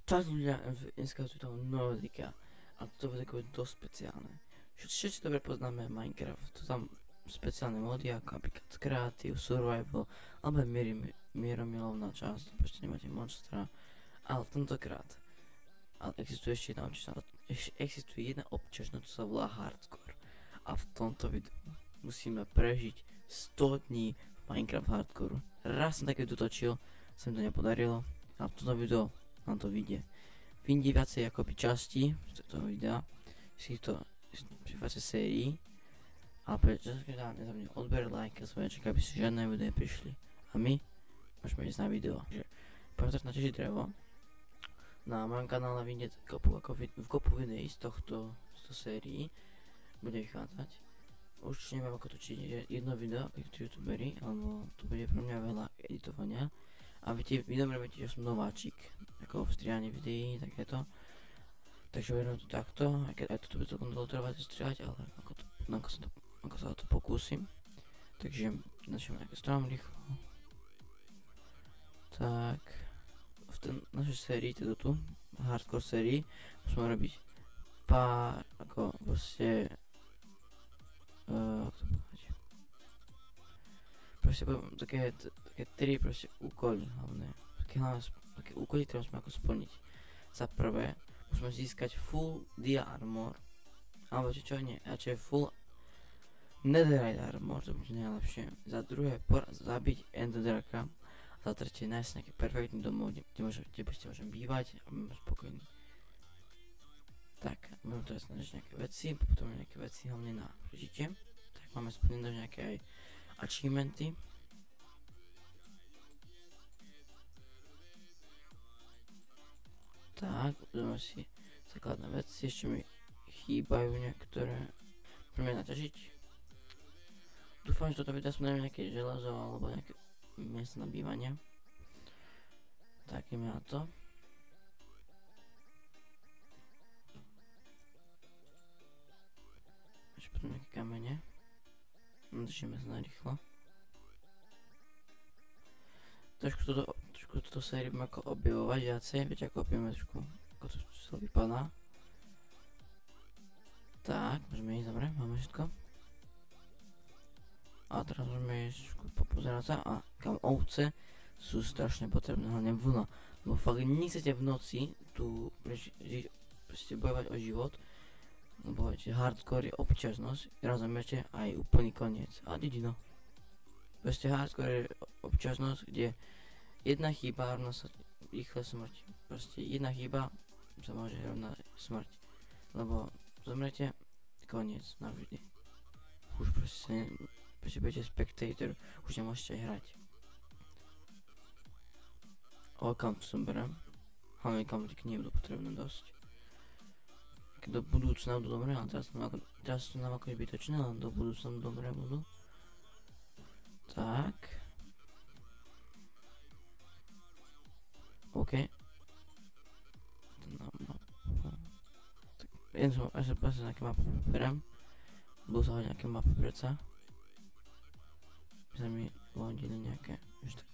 Čas ľudia, dneska sú tam nové videa a toto video je dosť speciálne. Všetci dobre poznáme Minecraft, to tam speciálne mody ako napríklad Creative, Survival alebo mieromilovná časť, proste nemáte monstra, ale tentokrát existuje existuje jedna obťažnosť, čo sa volá Hardcore a v tomto videu musíme prežiť 100 dní v Minecraft Hardcore. Raz som také točil, sa mi to nepodarilo, ale v tomto videu nám to vyjde. Vyjde viacej akoby časti z toho videa, z týchto viacej sérií, ale prečo sa nezabudne odber, like a svoje čaká, aby si žiadne video prišli. A my môžeme ísť na video. Poďme teraz natežiť drevo. Na mojom kanále vyjde kopu videí z tohto sérií. Bude vychádzať. Určite neviem ako točiť jedno video, ako youtuberi, alebo to bude pre mňa veľa editovania. A viete, vy dobre viete, že som nováčik, ako v strihaní videí, takéto. Takže verím to takto, aj keď aj toto bude celkom dlho trvať strihať, ale ako sa to pokúsim. Takže začneme nejaké strom rýchlo. Tak, v našej sérii, teda tu, hardcore sérii, musíme robiť pár, ako proste, ako to povedať. Proste také tri proste úkoly hlavné. Také úkoly, ktoré musíme ako splniť. Za prvé, musíme získať full dia armor. Alebo čo nie, a čo je full netherite armor, to bude najlepšie. Za druhé, zabiť enderdraka. Za tretie, nájsť nejaký perfektný domov, kde môžem bývať a budem spokojný. Tak, budem teraz snažiť nejaké veci, potom nejaké veci hlavne na prežitie. Tak máme splnené nejaké aj achievementy. Tak, budeme si základné veci, ešte mi chýbajú niektoré. Poďme naťažiť. Dúfam, že toto video aspoň nejaké železo alebo nejaké miesto na bývanie. Tak ideme na to. Ešte potom nejaké kamene. Držíme sa narýchlo. Trošku toto sériu budeme ako objavovať viacej, viete ako objavíme trošku, ako to celé vypadá. Tak, môžeme ísť, dobre, máme všetko. A teraz môžeme ísť popozerať sa a kam ovce sú strašne potrebné, hlavne vlna. Lebo fakt nechcete v noci tu proste bojovať o život. Lebo viete, hardcore je obťažnosť, rozumiete, aj úplný koniec. A dedino. Proste hardcore je obťažnosť, kde jedna chyba rovná sa rýchle smrť. Proste jedna chyba sa môže rovnať smrť. Lebo zomrete, koniec navždy. Už proste budete spectator, už nemôžete hrať. O, kam to som berem. Hlavne kam tie knihy budú potrebné dosť. Keď do budúcna budú dobré, ale teraz sú nám ako zbytočné, ale do budúcna dobré budú. Tak. OK. Tak, ja sa pasím nejaké mapy berem. Budú sa hovať nejaké mapy predsa. Sa mi hodili nejaké, už tak.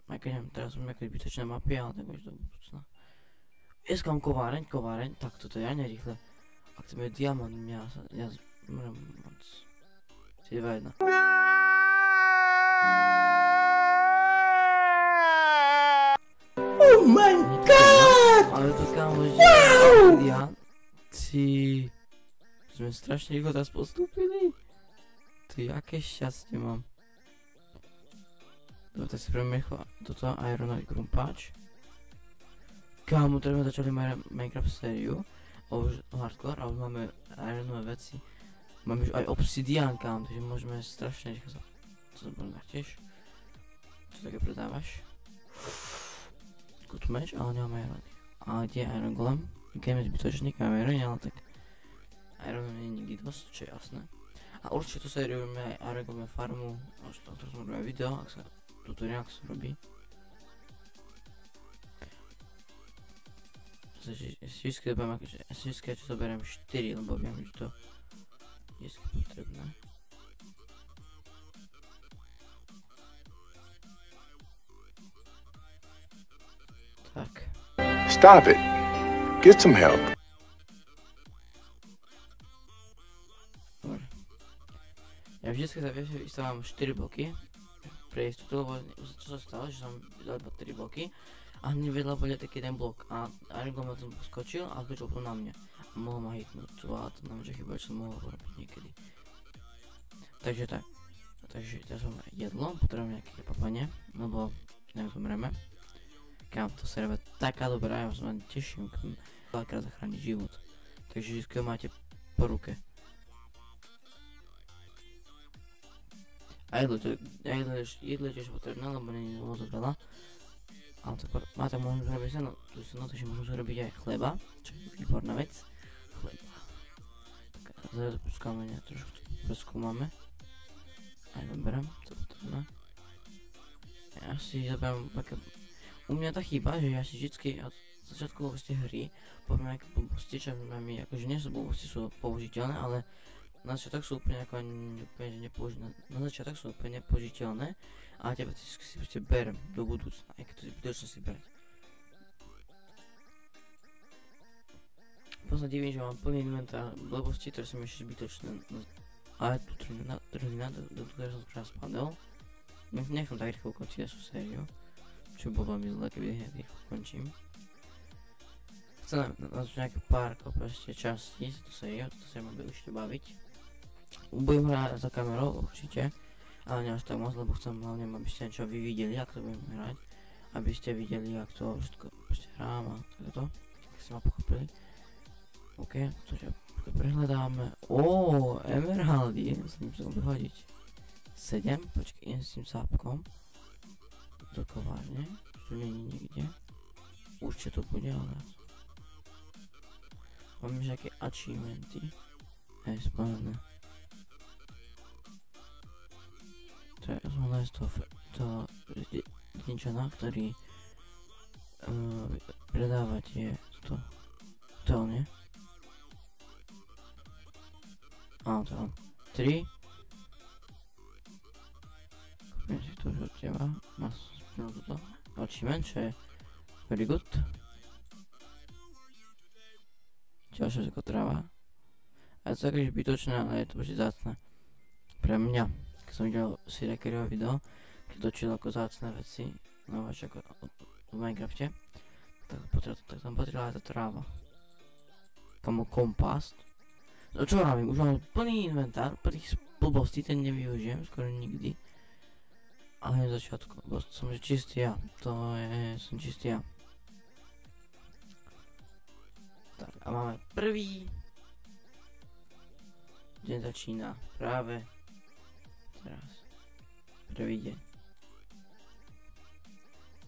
Aj keď neviem, teraz sú nejaké zbytočné mapy, ale tak už do budúcna. Jeskám kováreň, tak toto je aj nerýchle. Ak chceme diamant, ja zmrem moc. 3, 2, 1. Oh my god! Ale to kámo, že obsidian. Sme strašne rýchlo teraz postúpili. Ty, aké šťastie mám. Dobre, tak si prvým rýchlo toto ironový krumpáč. Kámo, teraz sme začali Minecraft sériu. Už hardcore a už máme ironové veci. Máme už aj obsidian, kámo, takže môžeme strašne rýchlo sa... Co to budem tiež. Čo také predávaš? Good match, ale nemáme iron. A kde je iron golem? Keď je zbytočný, máme iron, ale tak... Iron nie je nikdy dosť, čo je jasné. A určite tu sériu robíme aj iron golem farmu. O ktorom som robil video, ak sa tutoriál sa robí. Vždycky to beriem 4, lebo viem, že to je potrebné. Tak. Stop it. Get some help. Dobre. Ja vždycky vystavam 4 bloky pre istotu, lebo čo sa stalo, že som dal 3 bloky a hneď vedľa bol taký jeden blok a Argo ma tam skočil a skočil to na mňa a mohol ma hitnúť, a to nám že chyba, čo som mohol urobiť niekedy. Takže tak. Takže teraz mám jedlo, potrebujem nejaké papanie, lebo inak zomreme. Kámo, to server taká dobrá, ja sa teším, veľakrát zachrániť život. Takže vždy máte po ruke. A jedlo je tiež potrebné, lebo nie je moc veľa. Ale tak máte možnosť robiť sa, tu sú na to, že môžu robiť aj chleba, čo je výborná vec. Chleba. Tak zrazu skúmame, trošku preskúmame. Aj doberám, to potrebné. Ja si zaberám také... U mňa tá chyba, že ja si vždycky od začiatku vlastne hry poviem nejaké blbosti, čo mi akože nie sú blbosti, sú použiteľné, ale na začiatok sú úplne ako úplne nepoužiteľné. Na začiatok sú úplne nepoužiteľné a teba si proste berem do budúcna, aj keď to si zbytočne si brať. Potom sa divím, že mám plný inventár blbosti, ktoré som ešte zbytočné. Ale tu trhlina, do ktorej som práve spadol. Nechcem tak rýchlo ukončiť našu sériu. Čo bolo veľmi zle, keby rýchlo končím. Chcem nazvať nejaké pár proste častí z tú sériu, toto sa ma bude určite baviť. Budem hrať za kamerou určite, ale nie až tak moc, lebo chcem hlavne, aby ste niečo vy videli, ako to budem hrať. Aby ste videli, ako to všetko proste hrám a takto, ak ste ma pochopili. OK, takže prehľadáme. Emeraldy, ja sa musím vyhodiť 7, počkej, idem s tým sápkom do kovárne, čo tu není nikde. Určite to bude, ale máme nejaké achievementy, aj spojené. To je z toho jedinčana, ktorý predávať je to nie? Áno, to mám 3. Kúpim si to už od teba. Má spinul toto. Achievement, čo je very good. Ďalšia ako tráva. A je to také zbytočné, ale je to už zácne. Pre mňa, keď som videl si Rekeryho video, keď točil ako zácne veci, no až ako v Minecrafte, tak tam potrebovala tá tráva. Kamo kompast. No čo robím, už mám plný inventár, plných blbostí, ten nevyužijem skoro nikdy. Ale na začiatku, lebo som že čistý ja, som čistý ja. Tak a máme prvý deň začína práve teraz. Prvý deň.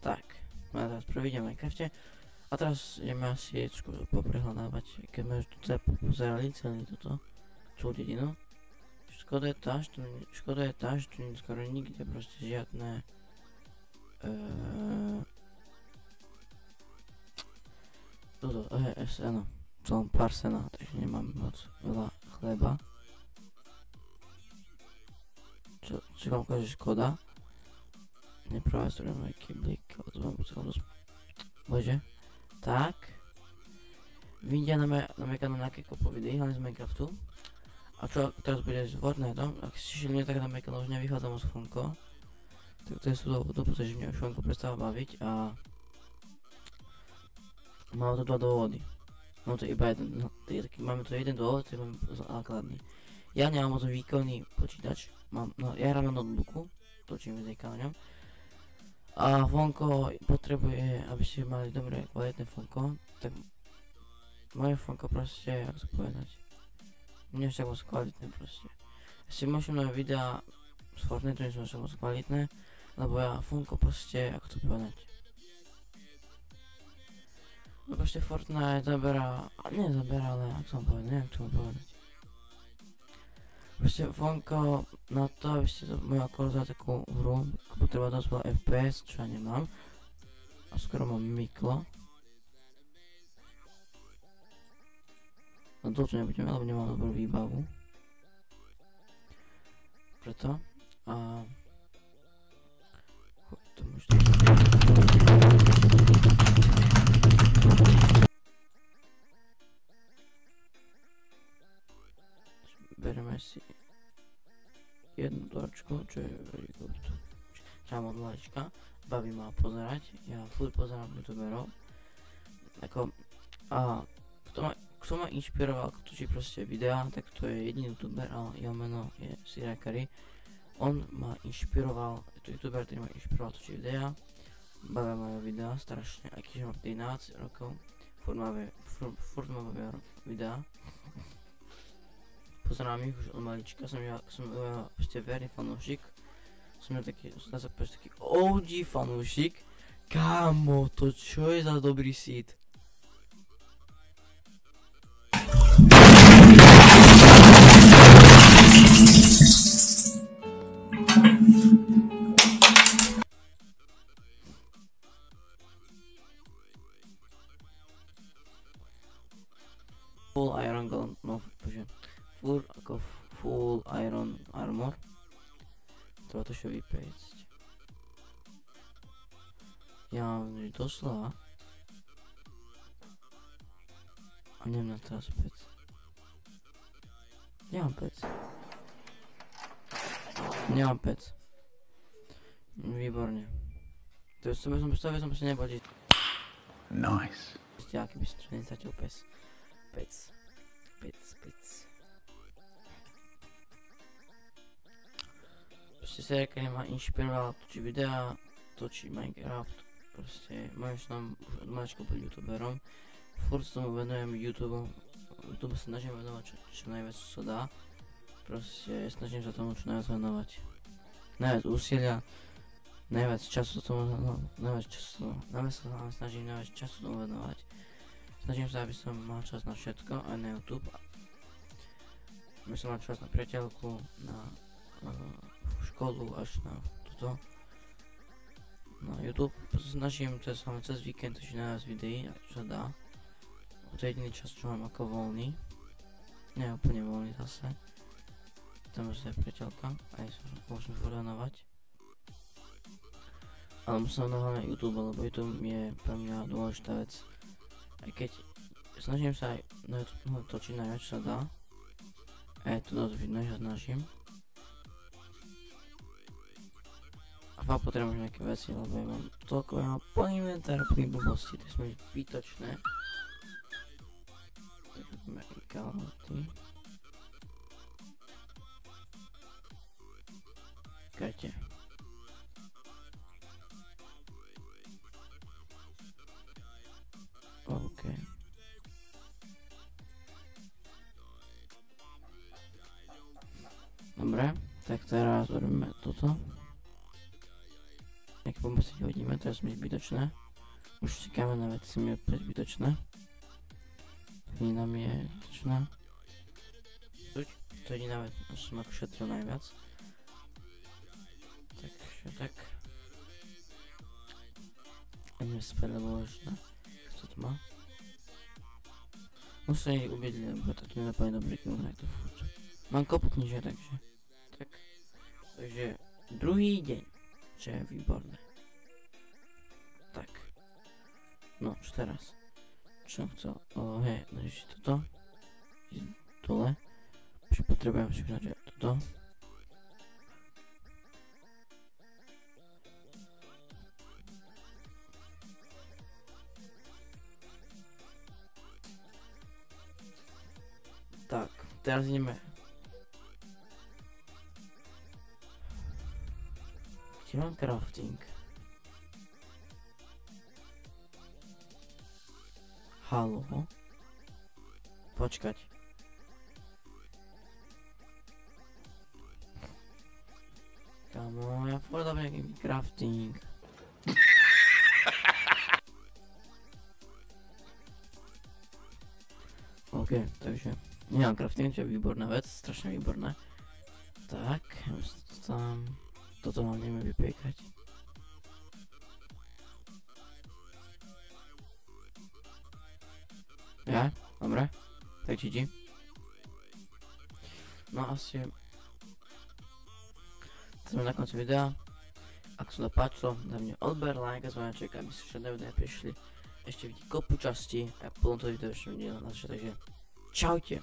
Tak, máme teraz prvý deň v Minecrafte. A teraz ideme asi poprehľadávať, keď sme už tu pozerali celý celú dedinu. Škoda je tá, že tu nie je skoro nikde proste žiadne seno. To mám pár sena, takže nemám moc veľa chleba. Čo vám ukáže škoda? Neprve strojím aj kyblík, ale to mám celom dosť... Bože. Tak. Vidia na mojej kanále nejaké kopo videí, hlavne z Minecraftu. A čo teraz bude s Fortniteom, ak si šli tak na mojej kanále už nevychádza moc Fonko. Tak to je z toho dôvodu, pretože mňa už Fonko prestáva baviť a... Máme to dva dôvody. Máme to iba jeden, máme to jeden dôvod, ktorý máme základný. Ja nemám moc výkonný počítač, ja hrám na notebooku, točím videjka na ňom. A Fonko potrebuje, aby ste mali dobré kvalitné Fonko, tak moje Fonko proste, ako to povedať, nie je však moc kvalitné proste. Ja si môžem na videa z Fortnite, nie sú však moc kvalitné, lebo ja Fonko proste, ako to povedať. No proste Fortnite zabera, ale ako som povedal, neviem čo mám povedať. Proste Fonko na to, aby ste mohli aktualizovať takú hru, potreba dosť veľa FPS, čo ja nemám. A skoro mám miklo. No to čo nebudeme, lebo nemám dobrú výbavu. Preto. A... To možno... si jednu dvorčku, čo je very good. Čám od malička, baví ma pozerať, ja furt pozerám youtuberov. Ako, a kto ma inšpiroval, kto točí proste videá, tak to je jediný youtuber, ale jeho meno je Sirakari. On ma inšpiroval, je to youtuber, ktorý ma inšpiroval točiť videá. Bavia ma jeho videá strašne, aj keď mám 13 rokov, furt ma bavia videá. Pozerám ich už od malička, som proste verný fanúšik. Som taký, dá sa povedať, taký OG fanúšik. Kámo, to čo je za dobrý seed? Full iron golem, no bože, full iron armor. Treba to ešte vypejsť. Ja mám doslova. A neviem na teraz pec. Nemám pec. Nemám pec. Výborne. To som si nebol diť. Nice. Aký by som to nestratil pec. Pec. Proste Sirakari ma inšpiroval točiť videá, točiť Minecraft. Proste môj snom už od malička bol youtuberom. Furt tomu venujem YouTube sa snažím venovať čo najviac sa dá. Proste snažím sa tomu čo najviac venovať. Najviac úsilia, najviac času tomu, snažím najviac času tomu venovať. Snažím sa, aby som mal čas na všetko, aj na YouTube. Aby som mal čas na priateľku, na školu, až na toto. Na YouTube. Snažím cez víkend točiť najviac videí, čo sa dá. To je jediný čas, čo mám ako voľný. Nie úplne voľný zase. Tam je priateľka, aj sa môžem venovať. Ale musím venovať na YouTube, lebo YouTube je pre mňa dôležitá vec. Aj keď snažím sa aj na YouTube točiť najviac, čo sa dá. A je to dosť vidno, že snažím. A fakt potrebujem nejaké veci, lebo ja mám toľko, ja mám plný inventár, plný blbosti, to sú zbytočné. Tak máme kalhoty. Čakajte. OK. Dobre, tak teraz robíme toto. Nejaké bomby si hodíme, to je zbytočné. Už kamenné veci mi je zbytočné. Hlina mi je zbytočná. To je jediná vec, som ako šetril najviac. Takže tak. Ideme späť, lebo už ne. Co to má? Musím ich ubiť, lebo to nenapadne dobrý kill, jak to furt. Mám kopu kniže, takže. Tak. Takže druhý deň. Čo je výborné. Tak. No, čo teraz? Čo som chcel? Hej, nájdeš toto. Ísť dole. Už potrebujem si už nájdať toto. Tak, teraz ideme. Kde mám crafting? Halo? Počkať. Kamo, ja furt dám nejaký crafting. OK, takže nemám crafting, čo je výborná vec, strašne výborné. Tak, tam... Toto mám neviem vypiekať. Ja? Dobre. Tak GG. No asi... Sme na konci videa. Ak sa to páčilo, daj mne odber, like a zvoneček, aby si všetné videa prišli. Ešte vidí kopu časti a potom to video ešte vidieť na takže čaute.